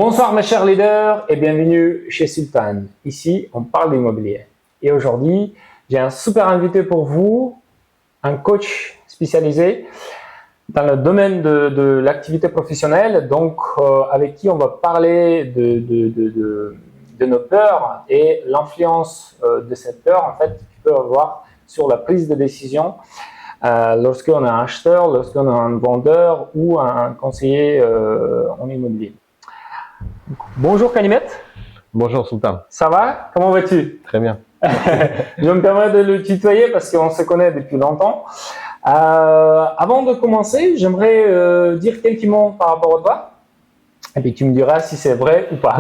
Bonsoir mes chers leaders et bienvenue chez Sultan. Ici, on parle d'immobilier. Et aujourd'hui, j'ai un super invité pour vous, un coach spécialisé dans le domaine de l'activité professionnelle, donc avec qui on va parler de nos peurs et l'influence de cette peur en fait qu'il peut avoir sur la prise de décision lorsqu'on est un acheteur, lorsqu'on est un vendeur ou un conseiller en immobilier. Bonjour Kalimet. Bonjour Sultan. Ça va? Comment vas-tu? Très bien. Je me permets de le tutoyer parce qu'on se connaît depuis longtemps. Avant de commencer, j'aimerais dire quelques mots par rapport à toi. Et puis tu me diras si c'est vrai ou pas.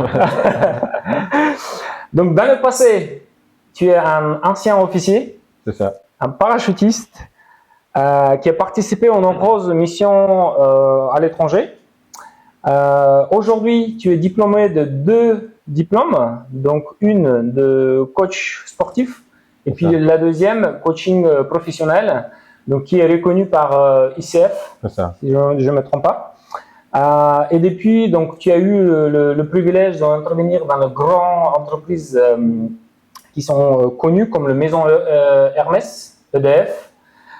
Donc dans le passé, tu es un ancien officier. C'est ça. Un parachutiste qui a participé aux nombreuses missions à l'étranger. Aujourd'hui, tu es diplômé de 2 diplômes, donc une de coach sportif et puis la deuxième coaching professionnel, donc qui est reconnue par ICF, si je ne me trompe pas. Et depuis, donc tu as eu le privilège d'intervenir dans de grandes entreprises qui sont connues comme le Maison Hermès, EDF,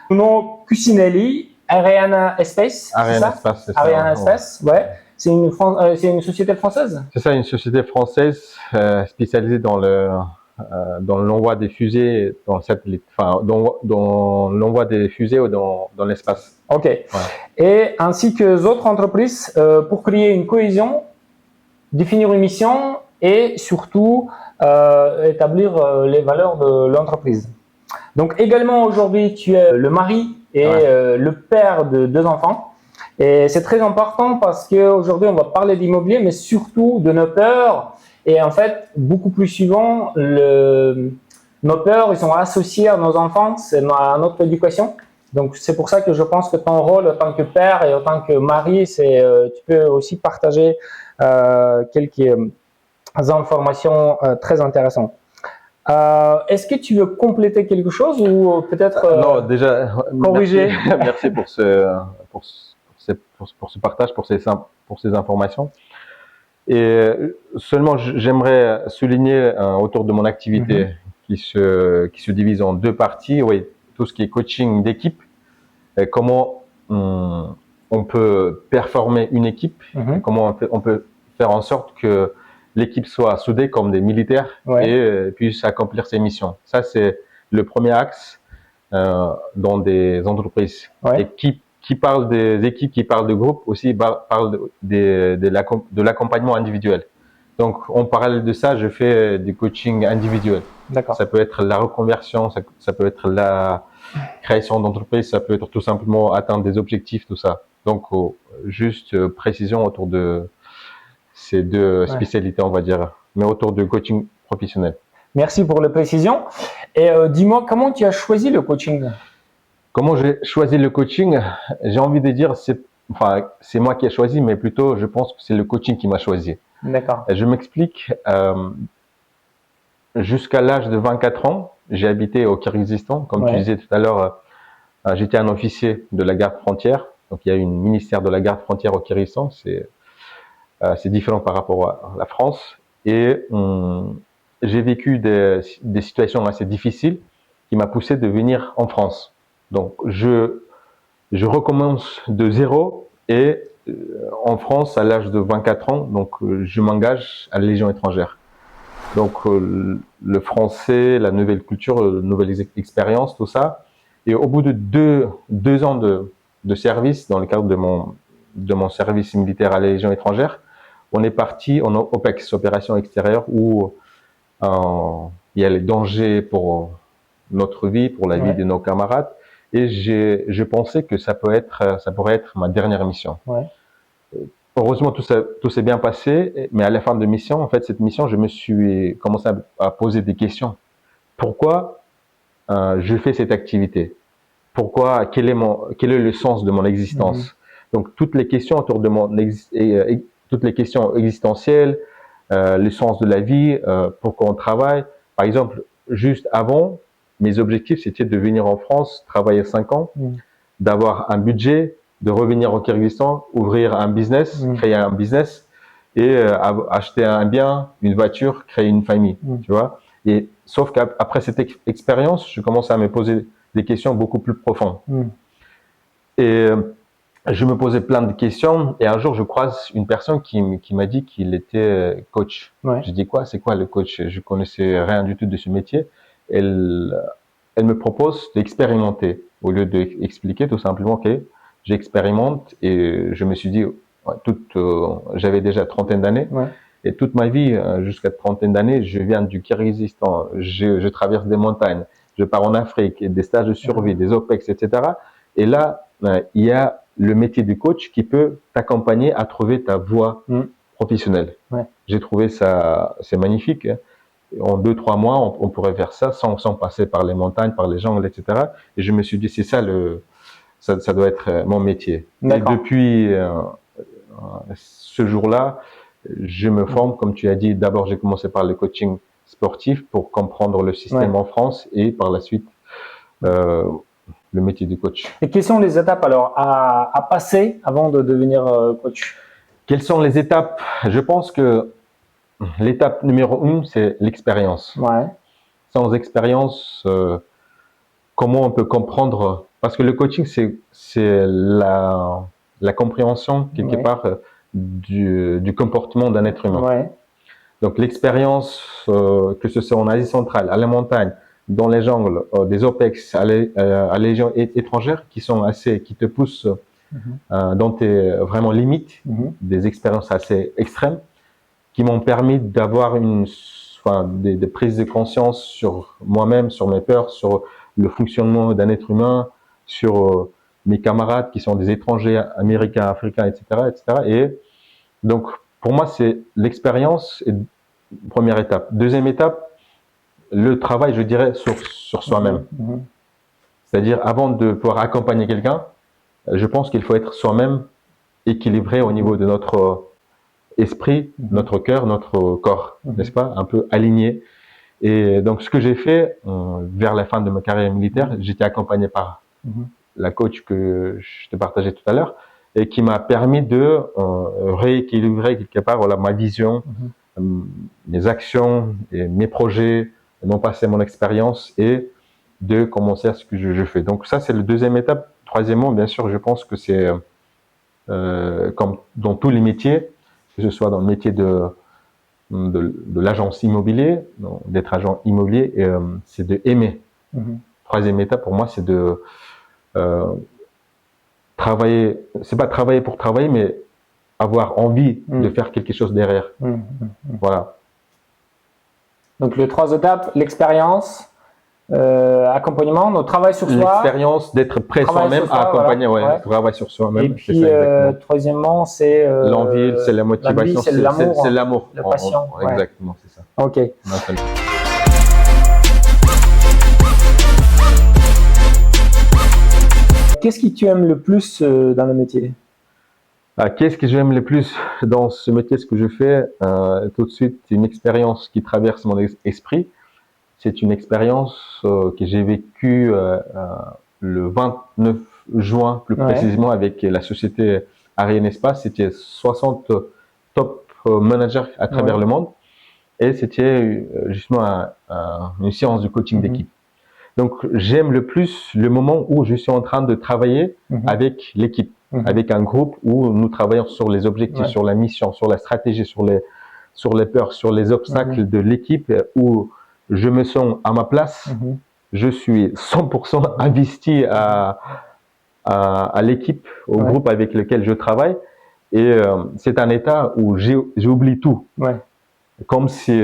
Bruno Cucinelli, Ariana Espace, Ariana Espace, c'est ça. Ariana Espace, ouais. C'est une société française? C'est ça, une société française spécialisée dans l'envoi des fusées, dans l'envoi des fusées dans l'espace. Ok. Ouais. Et ainsi que les autres entreprises pour créer une cohésion, définir une mission et surtout établir les valeurs de l'entreprise. Donc également aujourd'hui, tu es le mari et le père de 2 enfants. Et c'est très important parce qu'aujourd'hui, on va parler d'immobilier, mais surtout de nos peurs. Et en fait, beaucoup plus souvent, nos peurs, ils sont associés à nos enfants, c'est à notre éducation. Donc, c'est pour ça que je pense que ton rôle en tant que père et en tant que mari, tu peux aussi partager quelques informations très intéressantes. Est-ce que tu veux compléter quelque chose ou peut-être non, déjà, corriger? Merci pour ce partage, pour ces informations. Et seulement, j'aimerais souligner autour de mon activité qui se divise en 2 parties. Oui, tout ce qui est coaching d'équipe, comment on peut performer une équipe, comment on peut faire en sorte que l'équipe soit soudée comme des militaires et puisse accomplir ses missions. Ça, c'est le premier axe dans des entreprises. Et qui parle des équipes, qui parle de groupes, aussi parle de l'accompagnement individuel. Donc, en parallèle de ça, je fais du coaching individuel. Ça peut être la reconversion, ça peut être la création d'entreprise, ça peut être tout simplement atteindre des objectifs, tout ça. Donc, juste précision autour de ces 2 spécialités, on va dire, mais autour du coaching professionnel. Merci pour la précision. Et dis-moi, comment tu as choisi le coaching? Comment j'ai choisi le coaching? J'ai envie de dire, c'est moi qui ai choisi, mais plutôt, je pense que c'est le coaching qui m'a choisi. D'accord. Je m'explique. Jusqu'à l'âge de 24 ans, j'ai habité au Kyrgyzstan. Comme tu disais tout à l'heure, j'étais un officier de la garde frontière. Donc, il y a une ministère de la garde frontière au Kyrgyzstan. C'est différent par rapport à la France. Et j'ai vécu des situations assez difficiles qui m'ont poussé de venir en France. Donc, je recommence de zéro et en France, à l'âge de 24 ans, donc je m'engage à la Légion étrangère. Donc, le français, la nouvelle culture, la nouvelle expérience, tout ça. Et au bout de deux ans de service, dans le cadre de mon service militaire à la Légion étrangère, on est parti en OPEX, opération extérieure, où il y a les dangers pour notre vie, pour la vie de nos camarades. Et je pensais que ça pourrait être ma dernière mission. Heureusement, tout s'est bien passé, mais à la fin de mission, en fait, cette mission, je me suis commencé à poser des questions. Pourquoi je fais cette activité? Pourquoi? Quel est le sens de mon existence? Donc, toutes les questions autour de toutes les questions existentielles, le sens de la vie, pourquoi on travaille. Par exemple, juste avant, mes objectifs, c'était de venir en France, travailler 5 ans, d'avoir un budget, de revenir au Kyrgyzstan, ouvrir un business, créer un business, et acheter un bien, une voiture, créer une famille, tu vois. Et sauf qu'après cette expérience, je commence à me poser des questions beaucoup plus profondes. Et je me posais plein de questions et un jour je croise une personne qui m'a dit qu'il était coach. Je dis quoi? C'est quoi le coach? Je connaissais rien du tout de ce métier. Elle me propose d'expérimenter au lieu d'expliquer tout simplement que j'expérimente et je me suis dit j'avais déjà trentaine d'années et toute ma vie jusqu'à trentaine d'années je viens du Kirghizistan, je traverse des montagnes, je pars en Afrique, des stages de survie, des OPEX, etc. Et là il y a le métier du coach qui peut t'accompagner à trouver ta voie professionnelle. J'ai trouvé ça, c'est magnifique. En 2-3 mois, on pourrait faire ça sans passer par les montagnes, par les jungles, etc. Et je me suis dit, c'est ça ça doit être mon métier. Et depuis ce jour-là, je me forme, comme tu as dit. D'abord, j'ai commencé par le coaching sportif pour comprendre le système en France et par la suite le métier du coach. Et quelles sont les étapes alors à passer avant de devenir coach? Quelles sont les étapes? Je pense que l'étape numéro 1, c'est l'expérience. Sans expérience, comment on peut comprendre? Parce que le coaching, c'est la compréhension quelque part du comportement d'un être humain. Donc l'expérience, que ce soit en Asie centrale, à la montagne, dans les jungles, des OPEX, à la Légion étrangère, qui te poussent dans tes vraiment limites, des expériences assez extrêmes, qui m'ont permis d'avoir des prises de conscience sur moi-même, sur mes peurs, sur le fonctionnement d'un être humain, sur mes camarades qui sont des étrangers américains, africains, etc., etc. Et donc, pour moi, c'est l'expérience, première étape. Deuxième étape, le travail, je dirais, sur soi-même. C'est-à-dire, avant de pouvoir accompagner quelqu'un, je pense qu'il faut être soi-même équilibré au niveau de notre esprit, notre cœur, notre corps, n'est-ce pas? Un peu aligné. Et donc, ce que j'ai fait vers la fin de ma carrière militaire, j'étais accompagné par la coach que je te partageais tout à l'heure et qui m'a permis de rééquilibrer quelque part ma vision, mes actions, et mes projets, mon passé, mon expérience et de commencer à ce que je fais. Donc ça, c'est la deuxième étape. Troisièmement, bien sûr, je pense que c'est comme dans tous les métiers, que ce soit dans le métier de l'agence immobilier, d'être agent immobilier, c'est de aimer. Troisième étape pour moi, c'est de travailler. C'est pas travailler pour travailler, mais avoir envie de faire quelque chose derrière. Voilà. Donc les 3 étapes, l'expérience, accompagnement, notre travail sur soi. L'expérience d'être prêt soi-même à accompagner, travail sur soi-même. Et puis, troisièmement, c'est l'envie, c'est la motivation, c'est l'amour. C'est l'amour. La passion. Exactement, c'est ça. Ok. Qu'est-ce que tu aimes le plus dans le métier? Qu'est-ce que j'aime le plus dans ce métier, ce que je fais? Tout de suite, une expérience qui traverse mon esprit. C'est une expérience que j'ai vécue le 29 juin, plus précisément, avec la société Ariane Espace. C'était 60 top managers à travers le monde. Et c'était justement une séance de coaching d'équipe. Donc, j'aime le plus le moment où je suis en train de travailler avec l'équipe, avec un groupe où nous travaillons sur les objectifs, sur la mission, sur la stratégie, sur les peurs, sur les obstacles de l'équipe, où je me sens à ma place, je suis 100% investi à l'équipe, au groupe avec lequel je travaille, et c'est un état où j'oublie tout. Comme si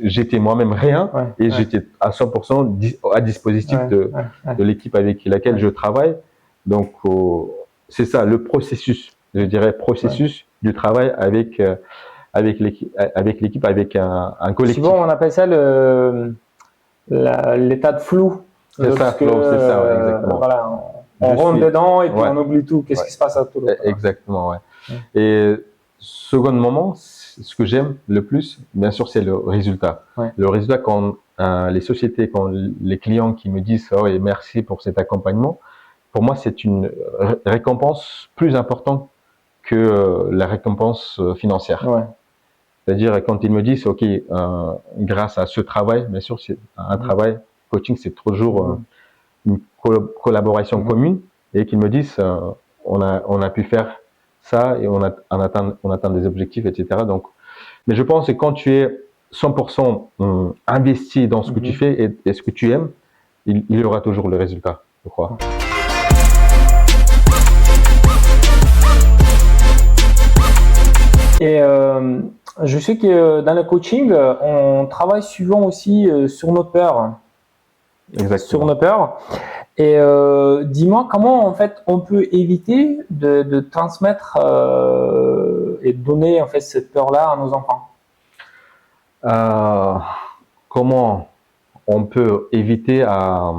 j'étais moi-même rien et j'étais à 100% à disposition de l'équipe avec laquelle je travaille. Donc, c'est ça, le processus, je dirais, processus du travail avec l'équipe, avec un collectif. Souvent, on appelle ça l'état de flou. C'est ça, flow, c'est ça, exactement. Voilà, on rentre dedans et puis on oublie tout. Qu'est-ce qui se passe à tout l'autre? Exactement, Et second moment, ce que j'aime le plus, bien sûr, c'est le résultat. Le résultat, quand les sociétés, quand les clients qui me disent « Oh, et merci pour cet accompagnement », pour moi, c'est une récompense plus importante que la récompense financière. Ouais. C'est-à-dire, quand ils me disent, OK, grâce à ce travail, bien sûr, c'est un travail, coaching, c'est toujours une collaboration commune, et qu'ils me disent, on a pu faire ça et on atteint des objectifs, etc. Donc, mais je pense que quand tu es 100% investi dans ce que tu fais et ce que tu aimes, il y aura toujours le résultat, je crois. Et je sais que dans le coaching, on travaille souvent aussi sur nos peurs. Exactement. Sur nos peurs. Et dis-moi comment en fait on peut éviter de transmettre et de donner en fait cette peur-là à nos enfants. Comment on peut éviter à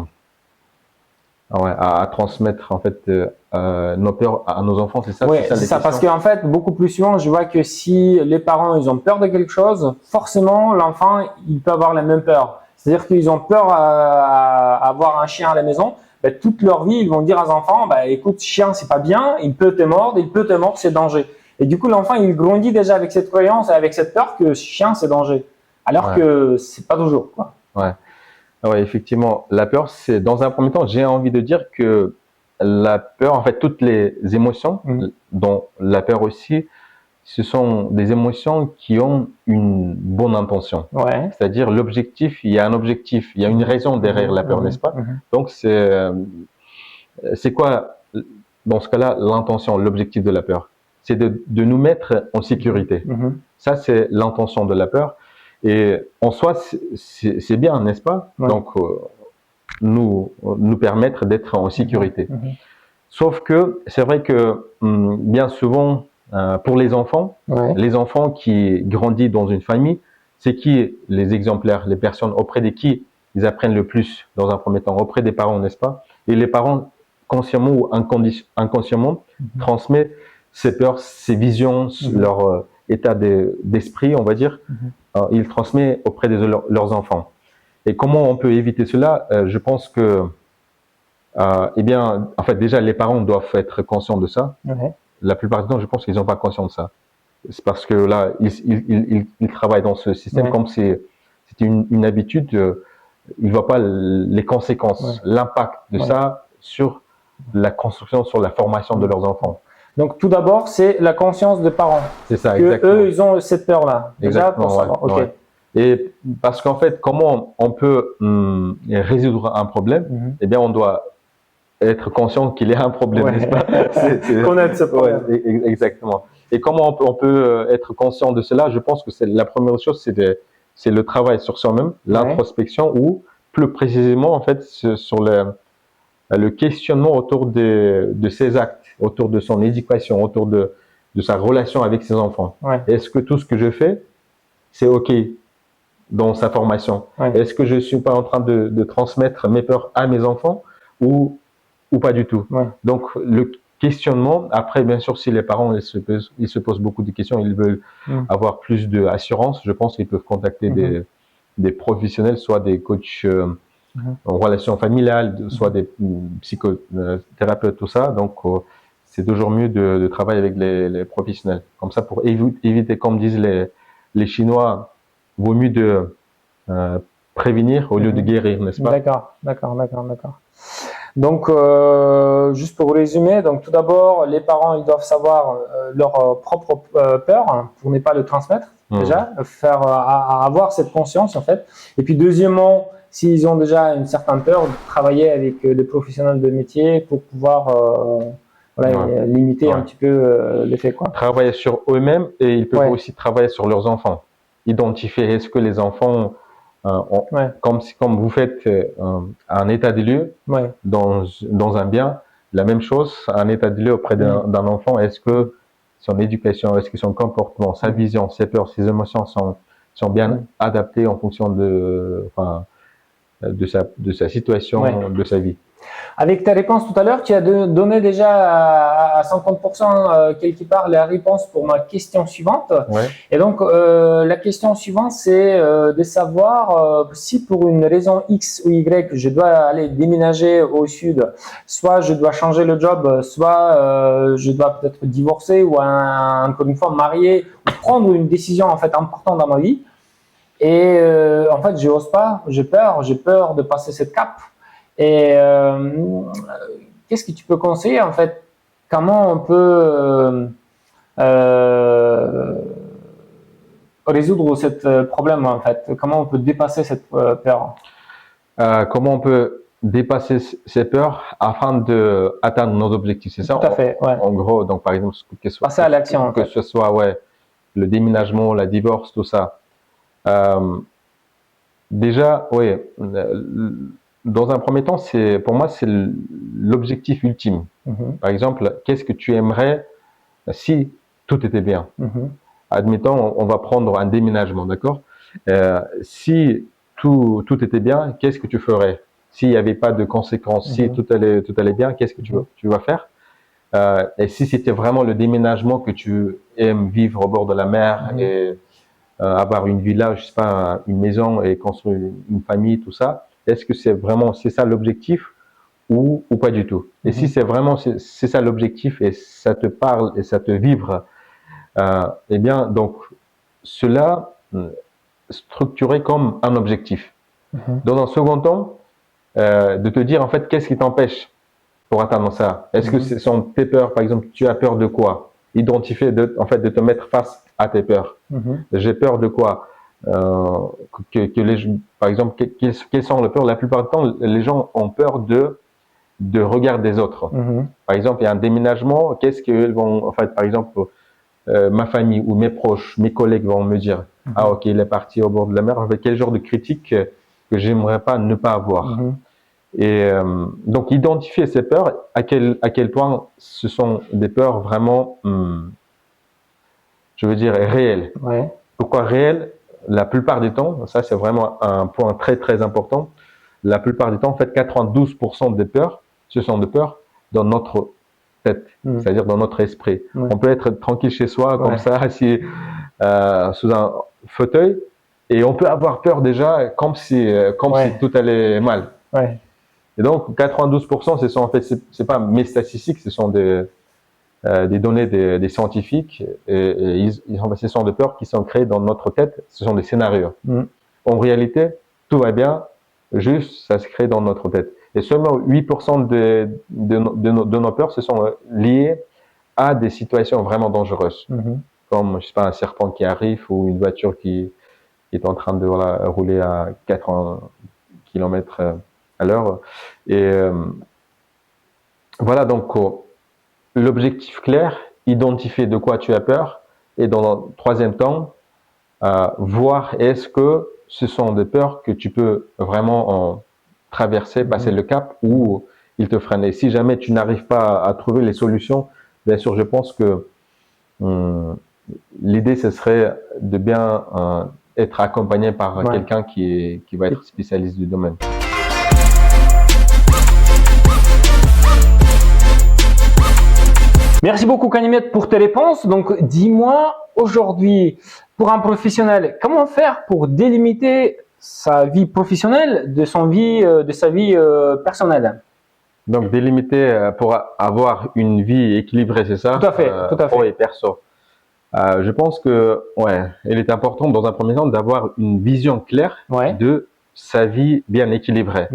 transmettre en fait nos peurs à nos enfants, c'est ça? Oui, c'est ça, parce qu'en fait, beaucoup plus souvent, je vois que si les parents ils ont peur de quelque chose, forcément l'enfant il peut avoir la même peur. C'est-à-dire qu'ils ont peur à avoir un chien à la maison, ben, toute leur vie ils vont dire aux enfants, ben, écoute, chien c'est pas bien, il peut te mordre, c'est danger. Et du coup l'enfant il grandit déjà avec cette croyance, avec cette peur que chien c'est danger, alors que c'est pas toujours, quoi. Ouais. Ouais, effectivement, la peur, c'est dans un premier temps, j'ai envie de dire que la peur, en fait, toutes les émotions, dont la peur aussi, ce sont des émotions qui ont une bonne intention. Ouais. C'est-à-dire l'objectif, il y a un objectif, il y a une raison derrière la peur, n'est-ce pas? Donc c'est quoi dans ce cas-là l'intention, l'objectif de la peur? C'est de nous mettre en sécurité. Ça, c'est l'intention de la peur. Et en soi, c'est bien, n'est-ce pas? Donc, nous permettre d'être en sécurité. Sauf que c'est vrai que bien souvent, pour les enfants qui grandissent dans une famille, c'est qui les exemplaires, les personnes auprès de qui ils apprennent le plus dans un premier temps? Auprès des parents, n'est-ce pas? Et les parents, consciemment ou inconsciemment, transmettent ces peurs, ces visions, leur état d'esprit, on va dire. Ils transmettent auprès de leurs enfants. Et comment on peut éviter cela? Je pense que, eh bien, en fait, déjà, les parents doivent être conscients de ça. La plupart du temps, je pense qu'ils n'ont pas conscience de ça. C'est parce que là, ils travaillent dans ce système comme c'est une habitude. Ils ne voient pas les conséquences, l'impact de ça sur la construction, sur la formation de leurs enfants. Donc tout d'abord, c'est la conscience des parents. C'est ça, que exactement. Eux, ils ont cette peur-là. Déjà, pour savoir. Et parce qu'en fait, comment on peut résoudre un problème? Eh bien, on doit être conscient qu'il y a un problème, n'est-ce pas? Connaître ce problème. Exactement. Et comment on peut être conscient de cela? Je pense que c'est la première chose, c'est le travail sur soi-même, l'introspection, ou plus précisément, en fait, sur le questionnement autour de ses actes, autour de son éducation, autour de sa relation avec ses enfants. Est-ce que tout ce que je fais, c'est OK dans sa formation? Est-ce que je suis pas en train de transmettre mes peurs à mes enfants ou pas du tout? Donc, le questionnement, après, bien sûr, si les parents ils se posent beaucoup de questions, ils veulent avoir plus d'assurance, je pense qu'ils peuvent contacter des professionnels, soit des coachs en relation familiale, soit des psychothérapeutes, tout ça. Donc, c'est toujours mieux de travailler avec les professionnels. Comme ça, pour éviter, comme disent les Chinois, vaut mieux de prévenir au lieu de guérir, n'est-ce pas? D'accord. Donc, juste pour résumer, donc tout d'abord, les parents ils doivent savoir leur propre peur pour ne pas le transmettre, déjà, avoir cette conscience en fait. Et puis deuxièmement, s'ils ont déjà une certaine peur, travailler avec des professionnels de métier pour pouvoir limiter un petit peu l'effet, quoi. Travailler sur eux-mêmes, et ils peuvent aussi travailler sur leurs enfants. Identifier, est-ce que les enfants comme vous faites un état des lieux dans un bien, la même chose, un état des lieux auprès d'un enfant. Est-ce que son éducation, est-ce que son comportement, sa vision, ses peurs, ses émotions sont bien adaptées en fonction de sa situation, de sa vie? Avec tes réponses tout à l'heure, tu as donné déjà à 50% quelque part la réponse pour ma question suivante. Ouais. Et donc, la question suivante, c'est de savoir si pour une raison X ou Y, je dois aller déménager au sud, soit je dois changer le job, soit je dois peut-être divorcer ou encore une fois marier ou prendre une décision en fait importante dans ma vie. Et en fait, je n'ose pas, j'ai peur de passer cette cape. Et qu'est-ce que tu peux conseiller en fait? Comment on peut résoudre ce problème en fait? Comment on peut dépasser cette peur? Comment on peut dépasser ces peurs afin de atteindre nos objectifs, c'est ça? Tout à fait, ouais. En gros, donc par exemple, Passer à l'action. Que ce soit ouais, le déménagement, la divorce, tout ça. Déjà, oui, dans un premier temps, pour moi, c'est l'objectif ultime. Par exemple, qu'est-ce que tu aimerais si tout était bien? Admettons, on va prendre un déménagement, d'accord? Si tout était bien, qu'est-ce que tu ferais? S'il n'y avait pas de conséquences, si tout allait bien, qu'est-ce que tu vas faire? Et si c'était vraiment le déménagement que tu aimes vivre au bord de la mer et avoir une villa, je sais pas, une maison et construire une famille, tout ça, est-ce que c'est ça l'objectif ou pas du tout? Et si c'est vraiment c'est ça l'objectif et ça te parle et ça te vibre, eh bien donc cela structuré comme un objectif. Dans un second temps, de te dire en fait qu'est-ce qui t'empêche pour atteindre ça. Est-ce que ce sont tes peurs? Par exemple, tu as peur de quoi? Identifier en fait de te mettre face à tes peurs. J'ai peur de quoi? Par exemple, quelles sont les peurs? La plupart du temps, les gens ont peur de regard des autres. Par exemple, il y a un déménagement. Qu'est-ce qu'ils vont, en fait, par exemple, ma famille ou mes proches, mes collègues vont me dire, ah ok, il est parti au bord de la mer. Avec quel genre de critique que j'aimerais pas ne pas avoir. Et donc identifier ces peurs, à quel point ce sont des peurs vraiment, je veux dire, réelles. Pourquoi réelles? La plupart du temps, ça c'est vraiment un point très très important. La plupart du temps, en fait, 92% des peurs, ce sont des peurs dans notre tête, c'est-à-dire dans notre esprit. On peut être tranquille chez soi, comme ça, assis sous un fauteuil, et on peut avoir peur déjà, comme si tout allait mal. Et donc, 92%, ce sont en fait, c'est pas mes statistiques, ce sont des données des scientifiques, et ce sont des peurs qui sont créées dans notre tête, ce sont des scénarios. En réalité, tout va bien, juste ça se crée dans notre tête. Et seulement 8% de nos peurs se sont liées à des situations vraiment dangereuses, comme je sais pas, un serpent qui arrive ou une voiture qui est en train de rouler à 80 km à l'heure. Et voilà, donc l'objectif clair, identifier de quoi tu as peur, et dans le troisième temps, voir est-ce que ce sont des peurs que tu peux vraiment traverser, passer le cap, ou ils te freinent. Et si jamais tu n'arrives pas à trouver les solutions, bien sûr, je pense que l'idée, ce serait de bien être accompagné par quelqu'un qui va être spécialiste du domaine. Merci beaucoup Kanimet pour tes réponses. Donc dis-moi aujourd'hui, pour un professionnel, comment faire pour délimiter sa vie professionnelle de sa vie personnelle? Donc délimiter pour avoir une vie équilibrée, c'est ça? Tout à fait, tout à fait. Pro et perso. Je pense que il est important dans un premier temps d'avoir une vision claire de sa vie bien équilibrée.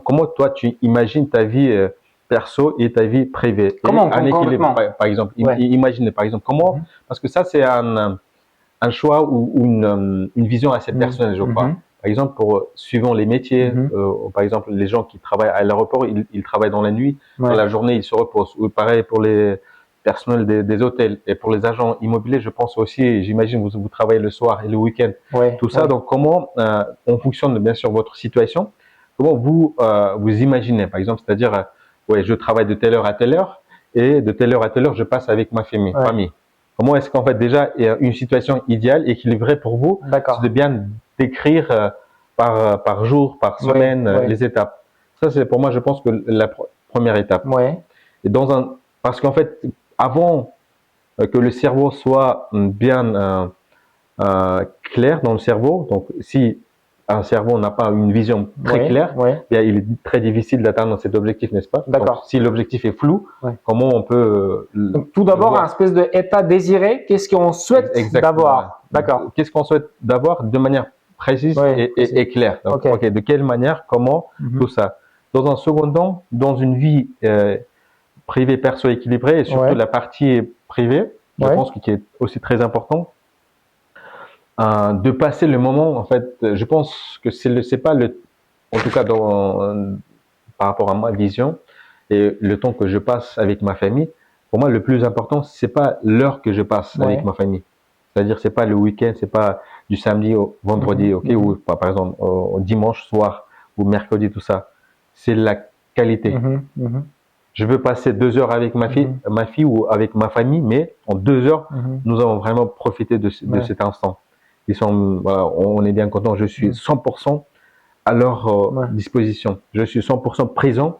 Comment toi tu imagines ta vie perso et ta vie privée? Comment un équilibre, par exemple. Imaginez par exemple comment, parce que ça c'est un choix ou une vision assez personnelle, je crois. Par exemple, suivant les métiers, par exemple les gens qui travaillent à l'aéroport, ils travaillent dans la nuit, dans la journée ils se reposent. Ou pareil pour les personnels des hôtels, et pour les agents immobiliers, je pense aussi, j'imagine vous travaillez le soir et le week-end, tout ça. Donc comment on fonctionne bien sûr votre situation, comment vous imaginez par exemple, c'est-à-dire je travaille de telle heure à telle heure et de telle heure à telle heure je passe avec ma famille. Comment est-ce qu'en fait déjà il y a une situation idéale, équilibrée pour vous, c'est de bien décrire par jour, par semaine les étapes. Ça, c'est pour moi, je pense que la première étape. Ouais. Et parce qu'en fait, avant que le cerveau soit bien clair dans le cerveau, donc si un cerveau n'a pas une vision très Ouais. claire, Ouais. bien, il est très difficile d'atteindre cet objectif, n'est-ce pas? Donc, D'accord. si l'objectif est flou, Ouais. comment on peut Donc, tout le d'abord, un voir? espèce d'état désiré. Qu'est-ce qu'on souhaite Exactement. Ouais. d'avoir? D'accord. Qu'est-ce qu'on souhaite d'avoir de manière précise Oui, précis. et claire? Donc, Ok. ok, de quelle manière, comment, tout ça. Dans un second temps, dans une vie privée, perso équilibrée, et surtout Ouais. la partie privée, je Ouais. pense que qui est aussi très important, de passer le moment. En fait, je pense que c'est pas le, en tout cas par rapport à ma vision et le temps que je passe avec ma famille. Pour moi, le plus important, c'est pas l'heure que je passe avec Ouais. ma famille. C'est-à-dire, c'est pas le week-end, c'est pas du samedi au vendredi, ok, ou par exemple au dimanche soir ou mercredi, tout ça. C'est la qualité. Je veux passer 2 heures avec ma fille ou avec ma famille, mais en 2 heures, nous avons vraiment profité de Ouais. cet instant. Voilà, on est bien content. Je suis 100% à leur Ouais. disposition. Je suis 100% présent.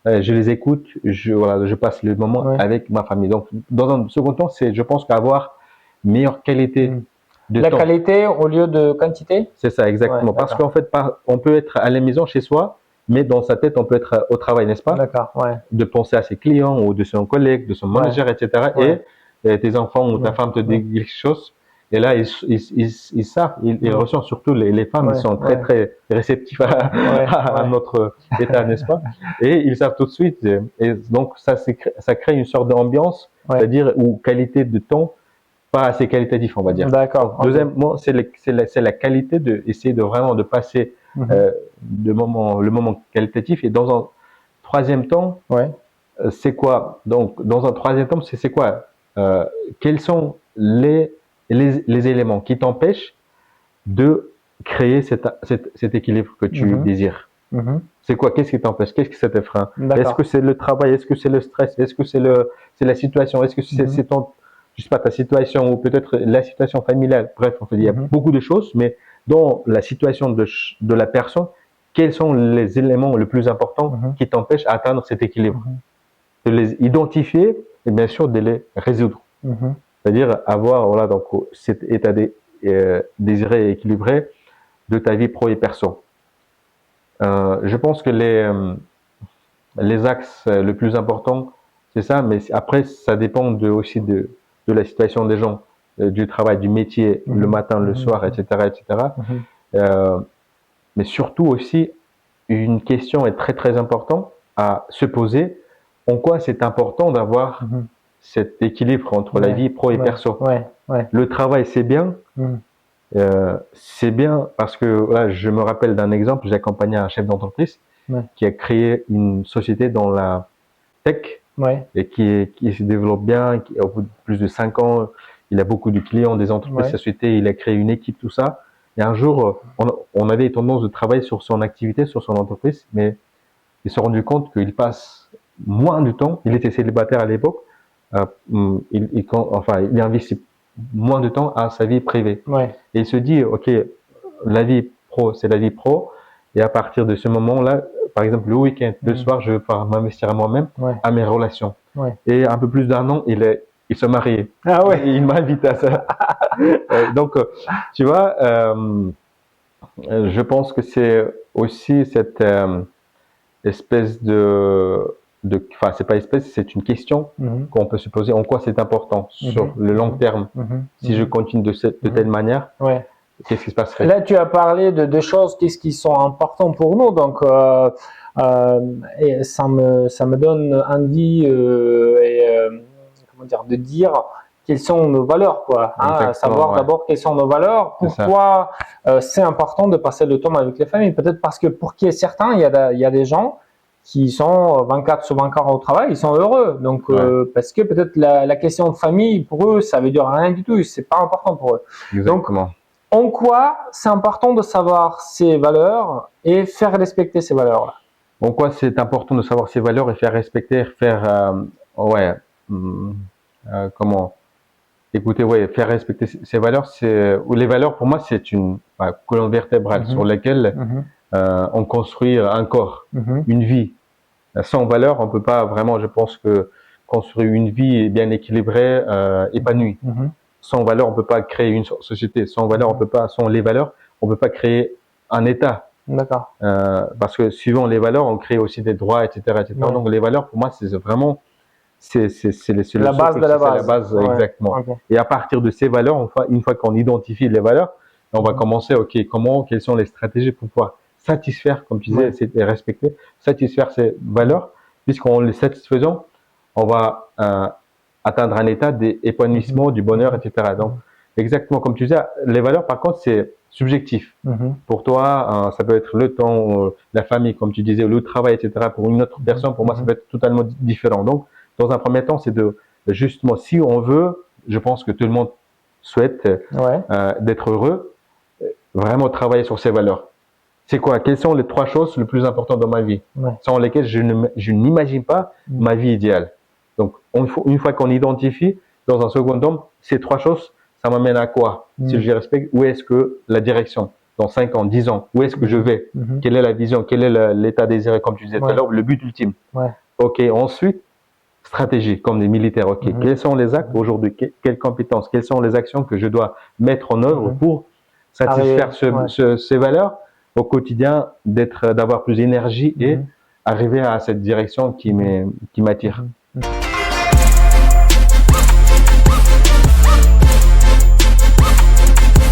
Je les écoute. Voilà, je passe le moment Ouais. avec ma famille. Donc, dans un second temps, c'est, je pense qu'avoir meilleure qualité de La temps. qualité au lieu de quantité? C'est ça, exactement. Ouais, Parce d'accord. qu'en fait, on peut être à la maison chez soi, mais dans sa tête, on peut être au travail, n'est-ce pas? D'accord, ouais. De penser à ses clients ou de son collègue, de son Ouais. manager, etc. Ouais. Et tes enfants ou ta Ouais. femme te Ouais. disent quelque chose. Et là, ils savent, ils Ouais. ressentent surtout les femmes, ils Ouais. sont très, Ouais. très réceptifs Ouais. Ouais. à Ouais. notre état, n'est-ce pas? Et ils savent tout de suite. Et donc, ça crée une sorte d'ambiance, Ouais. c'est-à-dire, ou qualité de temps, pas assez qualitatif, on va dire. D'accord. Donc, deuxièmement, c'est la qualité de essayer de vraiment de passer le moment qualitatif. Et dans un troisième temps, Ouais. c'est quoi? Donc, dans un troisième temps, c'est quoi? Quels sont les éléments qui t'empêchent de créer cet équilibre que tu désires? C'est quoi? Qu'est-ce qui t'empêche? Qu'est-ce que ça te freine? Est-ce que D'accord. c'est le travail? Est-ce que c'est le stress? Est-ce que c'est la situation? Est-ce que c'est ton, je sais pas, ta situation ou peut-être la situation familiale? Bref, on fait, il y a beaucoup de choses, mais dans la situation de la personne, quels sont les éléments les plus importants qui t'empêchent d'atteindre cet équilibre? De les identifier et bien sûr de les résoudre. C'est-à-dire avoir, voilà, donc cet état désiré et équilibré de ta vie pro et perso. Je pense que les axes le plus importants, c'est ça, mais après, ça dépend aussi de la situation des gens, du travail, du métier, le matin, le soir, etc., etc. Mais surtout aussi, une question est très, très importante à se poser. En quoi c'est important d'avoir cet équilibre entre la vie pro et perso? Ouais. Ouais. Le travail, c'est bien. C'est bien parce que là, je me rappelle d'un exemple. J'ai accompagné un chef d'entreprise qui a créé une société dans la tech et qui se développe bien. Au bout de plus de 5 ans, il a beaucoup de clients, des entreprises, sociétés. Il a créé une équipe, tout ça. Et un jour, on avait tendance de travailler sur son activité, sur son entreprise, mais il s'est rendu compte qu'il passe moins de temps. Il était célibataire à l'époque. Il investit moins de temps à sa vie privée. Et il se dit, ok, la vie pro, c'est la vie pro. Et à partir de ce moment-là, par exemple, le week-end, le soir, je vais pouvoir m'investir à moi-même, à mes relations. Et un peu plus d'un an, il se mariait. Ah ouais. Et il m'a invité à ça. Donc, tu vois, je pense que c'est aussi cette espèce enfin, c'est pas espèce, c'est une question qu'on peut se poser. En quoi c'est important sur le long terme? Si je continue de telle manière, qu'est-ce qui se passerait? Là, tu as parlé de choses qui sont importantes pour nous, donc et ça me donne envie comment dire, de dire quelles sont nos valeurs, quoi. Hein, savoir d'abord quelles sont nos valeurs, pourquoi c'est important de passer le temps avec les familles. Peut-être parce que pour qui est certain, il y a des gens qui sont 24 sur 24 au travail, ils sont heureux. Donc, parce que peut-être la question de famille, pour eux, ça veut dire rien du tout, c'est pas important pour eux. Exactement. Donc, en quoi c'est important de savoir ses valeurs et faire respecter ces valeurs-là? En quoi c'est important de savoir ses valeurs et faire respecter, comment? Écoutez, faire respecter ses valeurs, ou les valeurs pour moi, c'est une colonne vertébrale sur laquelle on construit un corps, une vie. Sans valeur, on peut pas vraiment, je pense que construire une vie bien équilibrée, épanouie. Sans valeur, on peut pas créer une société. Sans valeur, on peut pas, sans les valeurs, on peut pas créer un État. D'accord. Parce que suivant les valeurs, on crée aussi des droits, etc., etc. Ouais. Donc les valeurs, pour moi, c'est vraiment, c'est La base de la c'est la base. base Ouais. exactement. Ok. Et à partir de ces valeurs, une fois qu'on identifie les valeurs, on va commencer, ok, quelles sont les stratégies pour pouvoir satisfaire, comme tu disais, et respecter, satisfaire ces valeurs, puisqu'en les satisfaisant, on va atteindre un état d'épanouissement, du bonheur, etc. Donc, exactement comme tu disais, les valeurs, par contre, c'est subjectif. Pour toi, ça peut être le temps, la famille, comme tu disais, le travail, etc. Pour une autre personne, pour moi, ça peut être totalement différent. Donc, dans un premier temps, c'est de justement, si on veut, je pense que tout le monde souhaite d'être heureux, vraiment travailler sur ses valeurs. C'est quoi? Quelles sont les 3 choses les plus importantes dans ma vie, sans lesquelles je n'imagine pas ma vie idéale? Donc, une fois qu'on identifie, dans un second temps, ces 3 choses, ça m'amène à quoi? Si je respecte, où est-ce que la direction? Dans 5 ans, 10 ans, où est-ce que je vais? Quelle est la vision? Quel est l'état désiré, comme tu disais tout à l'heure, le but ultime? Ok, ensuite, stratégie, comme les militaires. Ok, quels sont les actes aujourd'hui? Quelles compétences? Quelles sont les actions que je dois mettre en œuvre pour satisfaire ces valeurs au quotidien, d'avoir plus d'énergie et arriver à cette direction qui m'attire.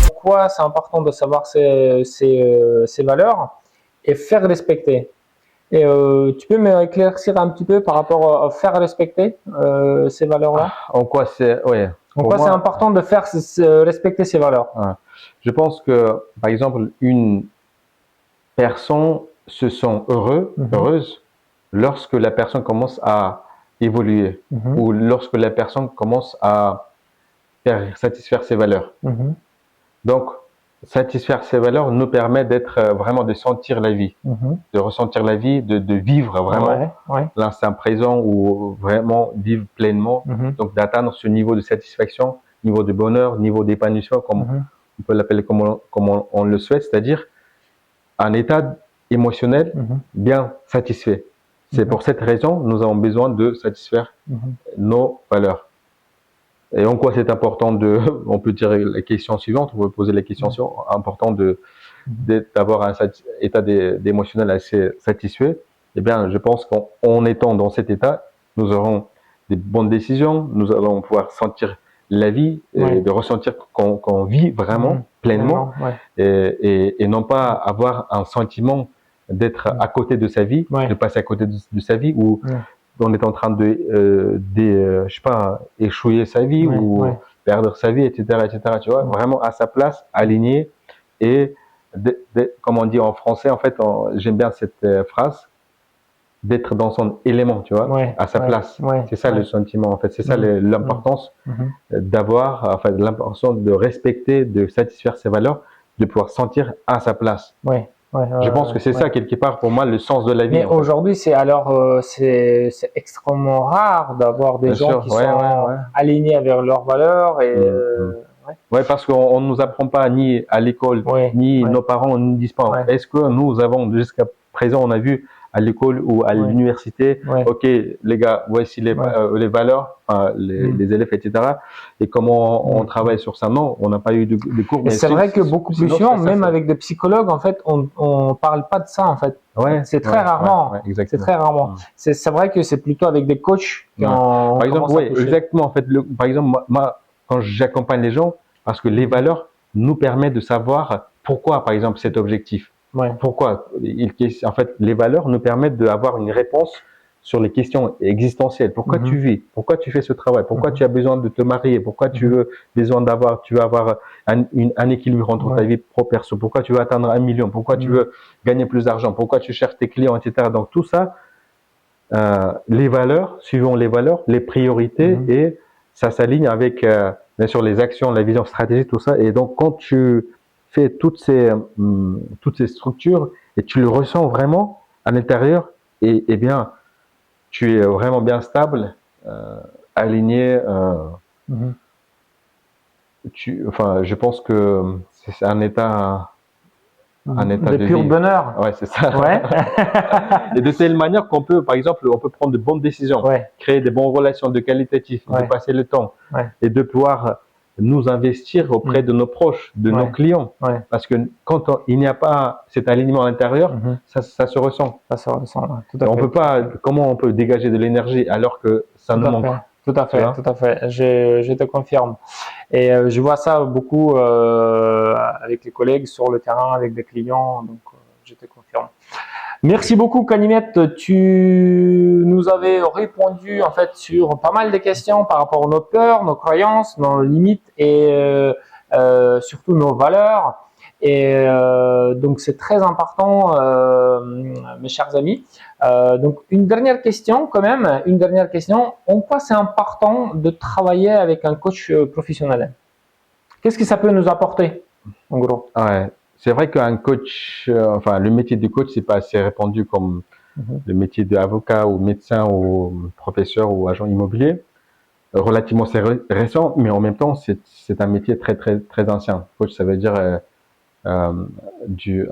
Pourquoi c'est important de savoir ces valeurs et faire respecter? Et tu peux m'éclaircir un petit peu par rapport à faire respecter ces valeurs-là? En quoi c'est, ouais. En quoi c'est important de faire respecter ces valeurs? Je pense que, par exemple, une personne se sent heureuse lorsque la personne commence à évoluer ou lorsque la personne commence à satisfaire ses valeurs. Donc, satisfaire ces valeurs nous permet vraiment de sentir la vie, de ressentir la vie, de vivre vraiment l'instant présent ou vraiment vivre pleinement. Donc, d'atteindre ce niveau de satisfaction, niveau de bonheur, niveau d'épanouissement, comme on peut l'appeler comme on le souhaite, c'est-à-dire un état émotionnel bien satisfait. C'est pour cette raison nous avons besoin de satisfaire nos valeurs. Et en quoi c'est important on peut dire la question suivante, on peut poser la question suivante, important d'avoir un état d'émotionnel assez satisfait. Eh bien, je pense qu'en étant dans cet état, nous aurons des bonnes décisions, nous allons pouvoir sentir la vie, et de ressentir qu'on vit vraiment pleinement, et non pas avoir un sentiment d'être à côté de sa vie, de passer à côté de sa vie, ou on est en train je sais pas, échouer sa vie ou perdre sa vie, etc., etc. Tu vois, vraiment à sa place, aligné, et comme on dit en français, en fait, j'aime bien cette phrase, d'être dans son élément, tu vois, à sa place. C'est ça le sentiment, en fait. C'est ça l'importance d'avoir, enfin, l'importance de respecter, de satisfaire ses valeurs, de pouvoir sentir à sa place. Je pense que c'est ça, quelque part, pour moi, le sens de la vie. Mais aujourd'hui, c'est extrêmement rare d'avoir des gens qui sont alignés avec leurs valeurs. Ouais, parce qu'on ne nous apprend pas ni à l'école, ni nos parents ne nous disent pas. Est-ce que nous avons, jusqu'à présent, on a vu à l'école ou à l'université, ok, les gars, voici les valeurs, les élèves, etc. Et comment on travaille sur ça? Non, on n'a pas eu de cours. Mais c'est vrai que beaucoup plus souvent, même avec des psychologues, en fait, on parle pas de ça, en fait. C'est très rarement. C'est très rarement. C'est vrai que c'est plutôt avec des coachs par exemple, exactement. En fait, par exemple, moi, quand j'accompagne les gens, parce que les valeurs nous permettent de savoir pourquoi, par exemple, cet objectif. Pourquoi? En fait, les valeurs nous permettent d'avoir une réponse sur les questions existentielles. Pourquoi tu vis? Pourquoi tu fais ce travail? Pourquoi tu as besoin de te marier? Pourquoi tu veux avoir un équilibre entre ta vie pro-perso? Pourquoi tu veux atteindre 1 million? Pourquoi tu veux gagner plus d'argent? Pourquoi tu cherches tes clients, etc. Donc tout ça, les valeurs, suivant les valeurs, les priorités, et ça s'aligne avec bien sûr les actions, la vision stratégique, tout ça. Et donc quand tu fais toutes ces structures et tu le ressens vraiment à l'intérieur, et bien tu es vraiment bien stable, aligné. Enfin, je pense que c'est un état un état de de pur vie. bonheur. Ouais, c'est ça. Ouais. Et de telle manière qu'on peut, par exemple, on peut prendre de bonnes décisions, Ouais. créer des bonnes relations de qualitatif, de Ouais. passer le temps Ouais. et de pouvoir nous investir auprès de nos proches, de nos Ouais. clients. Ouais. Parce que quand il n'y a pas cet alignement à l'intérieur, ça se ressent. Ça se ressent, ouais. Tout à Et on fait. peut pas, comment on peut dégager de l'énergie alors que ça Tout nous à manque? fait. Tout à Tu fait. vois? Tout à fait. Je te confirme. Et je vois ça beaucoup avec les collègues sur le terrain, avec des clients. Donc, je te confirme. Merci beaucoup, Kanimette. Tu nous avais répondu en fait sur pas mal de questions par rapport à nos peurs, nos croyances, nos limites et surtout nos valeurs. Et donc c'est très important, mes chers amis. Donc une dernière question quand même, une dernière question. En quoi c'est important de travailler avec un coach professionnel? Qu'est-ce que ça peut nous apporter, en gros? Ouais. C'est vrai qu'un coach, enfin, le métier de coach, c'est pas assez répandu comme le métier d'avocat ou médecin ou professeur ou agent immobilier. Relativement c'est récent, mais en même temps c'est un métier très ancien. Coach, ça veut dire euh,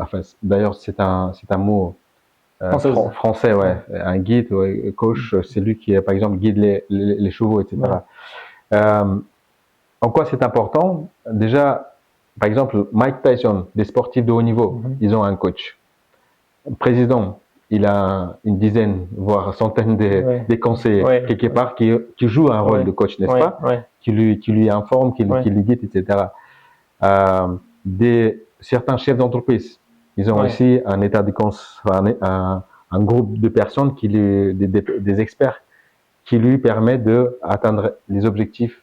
enfin d'ailleurs c'est un mot français, ouais. Un guide, ouais, coach, c'est lui qui par exemple guide les chevaux, etc. Ouais. En quoi c'est important? Déjà, par exemple Mike Tyson, des sportifs de haut niveau, ils ont un coach. Le président, il a une dizaine, voire centaine des conseillers quelque part qui jouent un rôle de coach, n'est-ce pas? Qui lui informe, qui lui guide, etc. Certains chefs d'entreprise, ils ont aussi un état de un groupe de personnes des experts qui lui permettent d'atteindre les objectifs,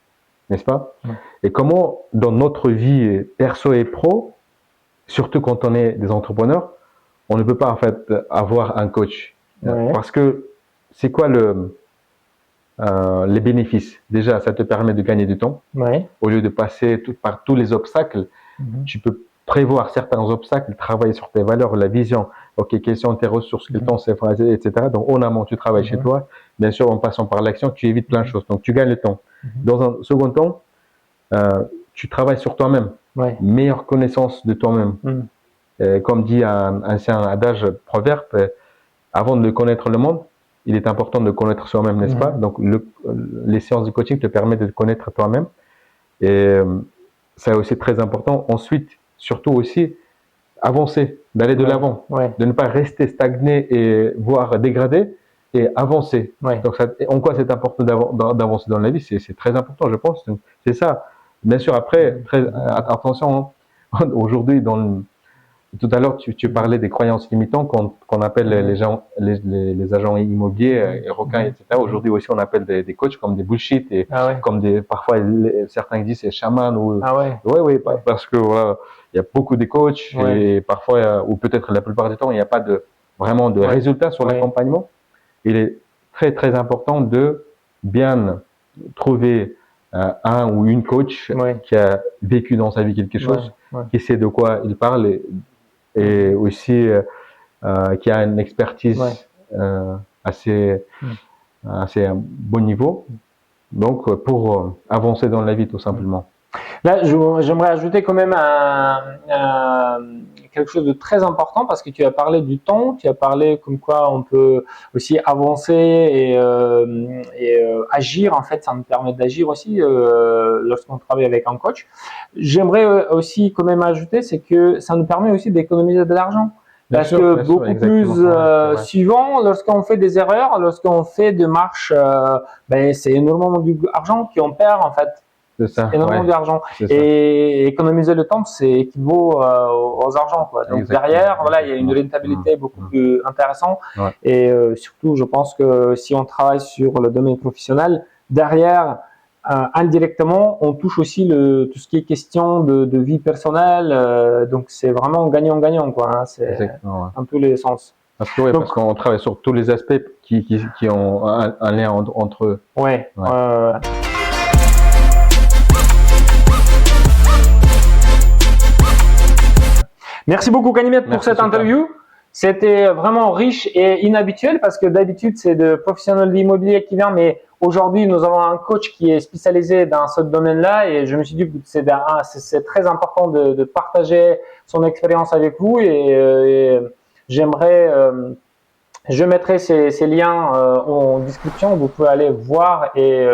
n'est-ce pas? Et comment dans notre vie perso et pro, surtout quand on est des entrepreneurs, on ne peut pas en fait avoir un coach parce que c'est quoi les bénéfices? Déjà, ça te permet de gagner du temps. Au lieu de passer par tous les obstacles, tu peux prévoir certains obstacles, travailler sur tes valeurs, la vision. Ok, quelles sont tes ressources, quels sont ces phrases, etc. Donc, en amont, tu travailles chez toi. Bien sûr, en passant par l'action, tu évites plein de choses. Donc, tu gagnes le temps. Dans un second temps, tu travailles sur toi-même. Meilleure connaissance de toi-même. Comme dit un ancien adage, proverbe, avant de connaître le monde, il est important de connaître soi-même, n'est-ce pas? Donc, les séances de coaching te permettent de te connaître toi-même. Et c'est aussi très important. Ensuite, surtout aussi, avancer, d'aller de l'avant, de ne pas rester stagné et voire dégradé, et avancer. Donc, en quoi c'est important d'avancer dans la vie? C'est très important, je pense. C'est ça. Bien sûr, après, attention, hein, aujourd'hui, tout à l'heure, tu parlais des croyances limitantes qu'on appelle les agents immobiliers, les requins, etc. Aujourd'hui aussi, on appelle des coachs comme des bullshit et comme parfois certains disent c'est chaman ou parce que voilà, il y a beaucoup de coachs et parfois ou peut-être la plupart du temps il n'y a pas vraiment de résultats sur l'accompagnement. Il est très important de bien trouver un ou une coach qui a vécu dans sa vie quelque chose, qui sait de quoi il parle et aussi qui a une expertise assez bon niveau, donc pour avancer dans la vie tout simplement. Là, j'aimerais ajouter quand même quelque chose de très important parce que tu as parlé du temps, tu as parlé comme quoi on peut aussi avancer et agir. En fait, ça nous permet d'agir aussi lorsqu'on travaille avec un coach. J'aimerais aussi quand même ajouter, c'est que ça nous permet aussi d'économiser de l'argent. Parce que beaucoup plus souvent, lorsqu'on fait des erreurs, lorsqu'on fait des marches, c'est énormément d'argent qu'on perd en fait. C'est ça, énormément d'argent. Et économiser le temps, c'est équivaut aux argent, quoi. Donc derrière, voilà, il y a une rentabilité beaucoup plus intéressante. Et surtout, je pense que si on travaille sur le domaine professionnel, derrière, indirectement, on touche aussi tout ce qui est question de vie personnelle. Donc c'est vraiment gagnant-gagnant, quoi. Hein, c'est dans tous les sens. Parce qu'on travaille sur tous les aspects qui ont un lien entre eux. Merci beaucoup Kanimette pour cette interview. C'était vraiment riche et inhabituel parce que d'habitude c'est de professionnels de l'immobilier qui viennent, mais aujourd'hui, nous avons un coach qui est spécialisé dans ce domaine-là et je me suis dit que c'est très important de partager son expérience avec vous et j'aimerais, je mettrai ces liens en description, vous pouvez aller voir et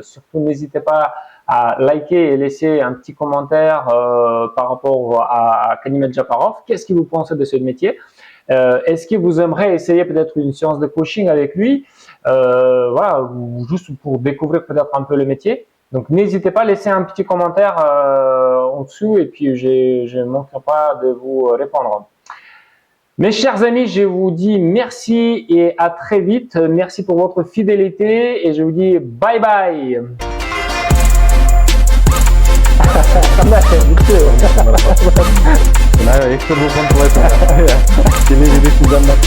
surtout n'hésitez pas à liker et laisser un petit commentaire par rapport à Khadim El-Japarov. Qu'est-ce que vous pensez de ce métier? Est-ce que vous aimeriez essayer peut-être une séance de coaching avec lui? Voilà, juste pour découvrir peut-être un peu le métier. Donc n'hésitez pas à laisser un petit commentaire en dessous et puis je ne manquerai pas de vous répondre. Mes chers amis, je vous dis merci et à très vite. Merci pour votre fidélité et je vous dis bye bye. Nah, ekstra bukan kuat. Ini jadi sudah nak